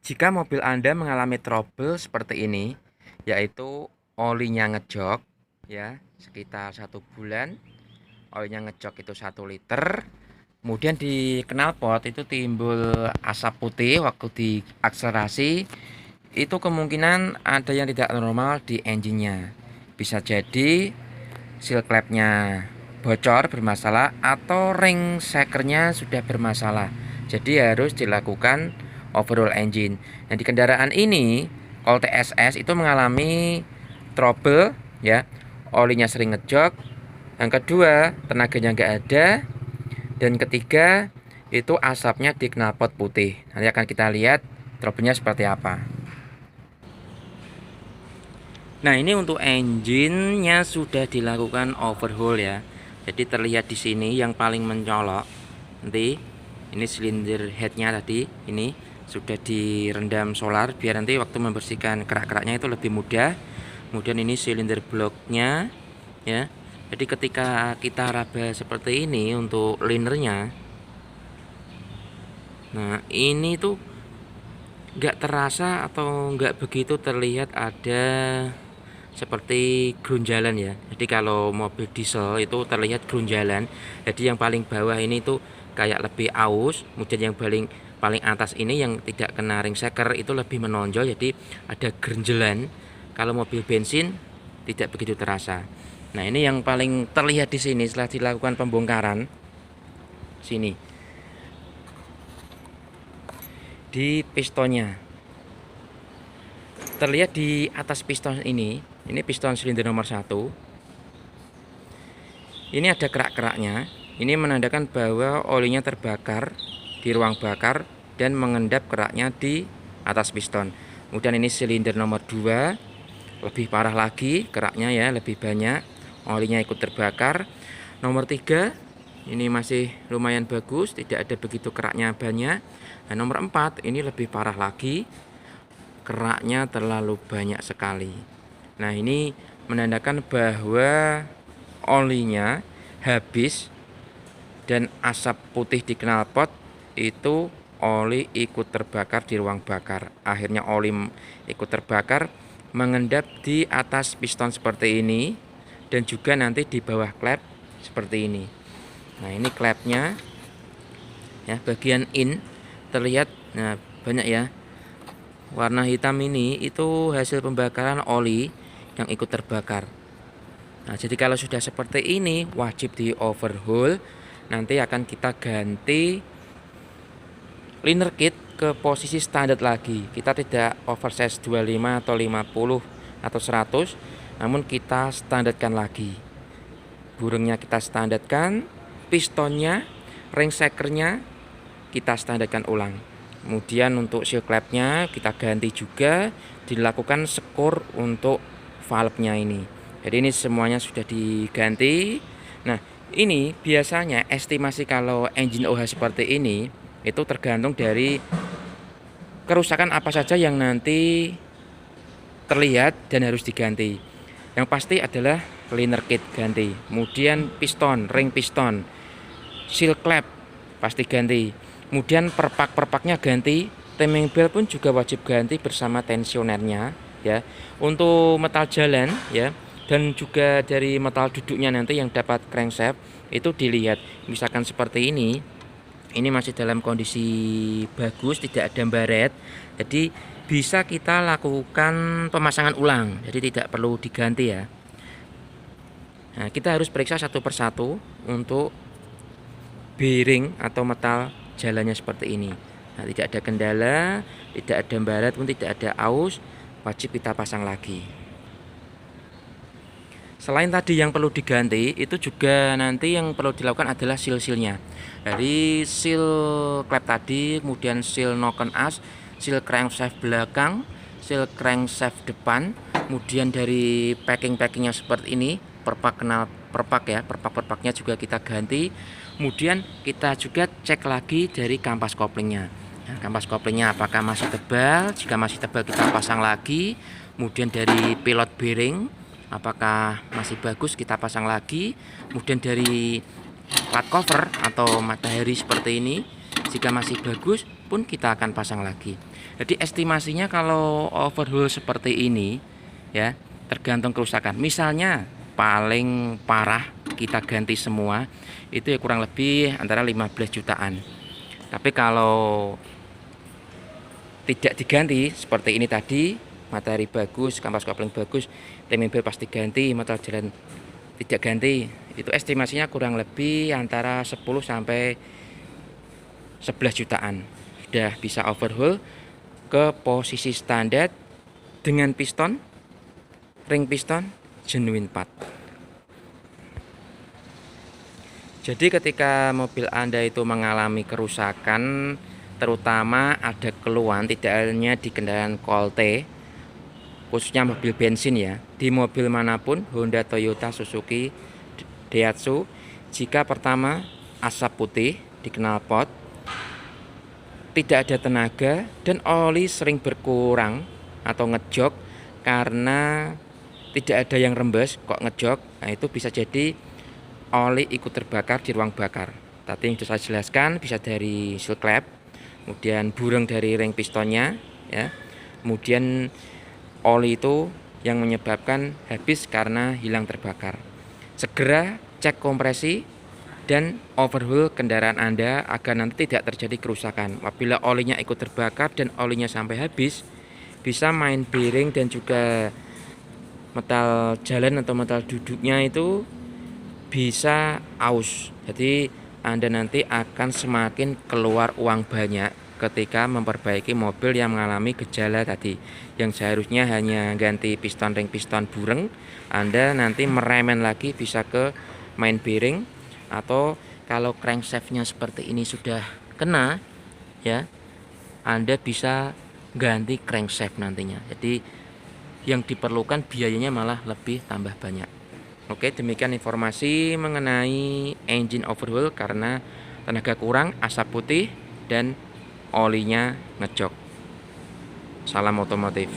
Jika mobil Anda mengalami trouble seperti ini, yaitu olinya ngejok, ya, sekitar 1 bulan, olinya ngejok itu 1 liter, kemudian di knalpot itu timbul asap putih waktu diakselerasi, itu kemungkinan ada yang tidak normal di engine-nya. Bisa jadi seal clamp-nya bocor bermasalah atau ring shakernya sudah bermasalah. Jadi harus dilakukan overhaul engine. Nah, di kendaraan ini Colt TSS itu mengalami trouble, ya. Olinya sering ngejok. Yang kedua, tenaganya nggak ada. Dan ketiga, itu asapnya di knalpot putih. Nanti akan kita lihat trouble-nya seperti apa. Nah, ini untuk engine-nya sudah dilakukan overhaul ya. Jadi terlihat di sini yang paling mencolok. Nanti ini silinder headnya tadi ini sudah direndam solar biar nanti waktu membersihkan kerak-keraknya itu lebih mudah. Kemudian ini silinder bloknya ya. Jadi ketika kita raba seperti ini untuk linernya, nah ini tuh nggak terasa atau nggak begitu terlihat ada seperti grunjalan ya. Jadi kalau mobil diesel itu terlihat grunjalan. Jadi yang paling bawah ini tuh kayak lebih aus, kemudian yang paling paling atas ini yang tidak kena ring shaker itu lebih menonjol, jadi ada grenjelan. Kalau mobil bensin tidak begitu terasa. Nah, ini yang paling terlihat di sini setelah dilakukan pembongkaran. Sini di pistonnya. Terlihat di atas piston ini piston silinder nomor 1. Ini ada kerak-keraknya. Ini menandakan bahwa olinya terbakar di ruang bakar dan mengendap keraknya di atas piston. Kemudian ini silinder nomor 2, lebih parah lagi keraknya ya, lebih banyak. Olinya ikut terbakar. Nomor 3, ini masih lumayan bagus, tidak ada begitu keraknya banyak. Dan nomor 4, ini lebih parah lagi. Keraknya terlalu banyak sekali. Nah, ini menandakan bahwa olinya habis dan asap putih di knalpot itu oli ikut terbakar di ruang bakar. Akhirnya oli ikut terbakar mengendap di atas piston seperti ini dan juga nanti di bawah klep seperti ini. Nah, ini klepnya ya, bagian in terlihat nah banyak ya. Warna hitam ini itu hasil pembakaran oli yang ikut terbakar. Nah, jadi kalau sudah seperti ini wajib di overhaul. Nanti akan kita ganti liner kit ke posisi standar lagi. Kita tidak oversize 25 atau 50 atau 100, namun kita standarkan lagi. Burungnya kita standarkan, pistonnya, ring shakernya kita standarkan ulang. Kemudian untuk seal clamp-nya kita ganti juga, dilakukan skor untuk valve-nya ini. Jadi ini semuanya sudah diganti. Nah, ini biasanya estimasi kalau engine OH seperti ini itu tergantung dari kerusakan apa saja yang nanti terlihat dan harus diganti. Yang pasti adalah liner kit ganti, kemudian piston, ring piston, seal clamp pasti ganti. Kemudian perpak-perpaknya ganti, timing belt pun juga wajib ganti bersama tensionernya ya. Untuk metal jalan ya dan juga dari metal duduknya nanti yang dapat crankshaft itu dilihat. Misalkan seperti ini masih dalam kondisi bagus, tidak ada baret. Jadi bisa kita lakukan pemasangan ulang. Jadi tidak perlu diganti ya. Nah, kita harus periksa satu persatu untuk bearing atau metal jalannya seperti ini. Nah, tidak ada kendala, tidak ada baret pun tidak ada aus, wajib kita pasang lagi. Selain tadi yang perlu diganti, itu juga nanti yang perlu dilakukan adalah seal-sealnya. Dari seal klep tadi, kemudian seal noken as, seal crankshaft belakang, seal crankshaft depan, kemudian dari packing-packingnya seperti ini, perpak-perpaknya juga kita ganti. Kemudian kita juga cek lagi dari kampas koplingnya. Nah, kampas koplingnya apakah masih tebal? Jika masih tebal kita pasang lagi. Kemudian dari pilot bearing apakah masih bagus kita pasang lagi. Kemudian dari plat cover atau matahari seperti ini, jika masih bagus pun kita akan pasang lagi. Jadi estimasinya kalau overhaul seperti ini ya, tergantung kerusakan. Misalnya paling parah kita ganti semua itu ya kurang lebih antara 15 jutaan. Tapi kalau tidak diganti seperti ini tadi, matahari bagus, kampas kopling bagus, rem mobil pasti ganti, motor jalan tidak ganti, itu estimasinya kurang lebih antara 10 sampai 11 jutaan. Sudah bisa overhaul ke posisi standar dengan piston, ring piston genuine part. Jadi ketika mobil Anda itu mengalami kerusakan, terutama ada keluhan tidak hanya di kendaraan Colte, khususnya mobil bensin ya, di mobil manapun, Honda, Toyota, Suzuki, Daihatsu, jika pertama asap putih di knalpot, tidak ada tenaga dan oli sering berkurang atau ngejok karena tidak ada yang rembes kok ngejok, nah itu bisa jadi oli ikut terbakar di ruang bakar. Tadi yang sudah saya jelaskan bisa dari seal clamp, kemudian burung dari ring pistonnya ya, kemudian oli itu yang menyebabkan habis karena hilang terbakar. Segera cek kompresi dan overhaul kendaraan Anda agar nanti tidak terjadi kerusakan. Apabila olinya ikut terbakar dan olinya sampai habis, bisa main bearing dan juga metal jalan atau metal duduknya itu bisa aus. Jadi Anda nanti akan semakin keluar uang banyak ketika memperbaiki mobil yang mengalami gejala tadi, yang seharusnya hanya ganti piston ring piston bureng, Anda nanti meremen lagi bisa ke main bearing, atau kalau crankshaftnya seperti ini sudah kena ya, Anda bisa ganti crankshaft nantinya. Jadi yang diperlukan biayanya malah lebih tambah banyak. Oke, demikian informasi mengenai engine overhaul karena tenaga kurang, asap putih, dan olinya ngejok. Salam otomotif.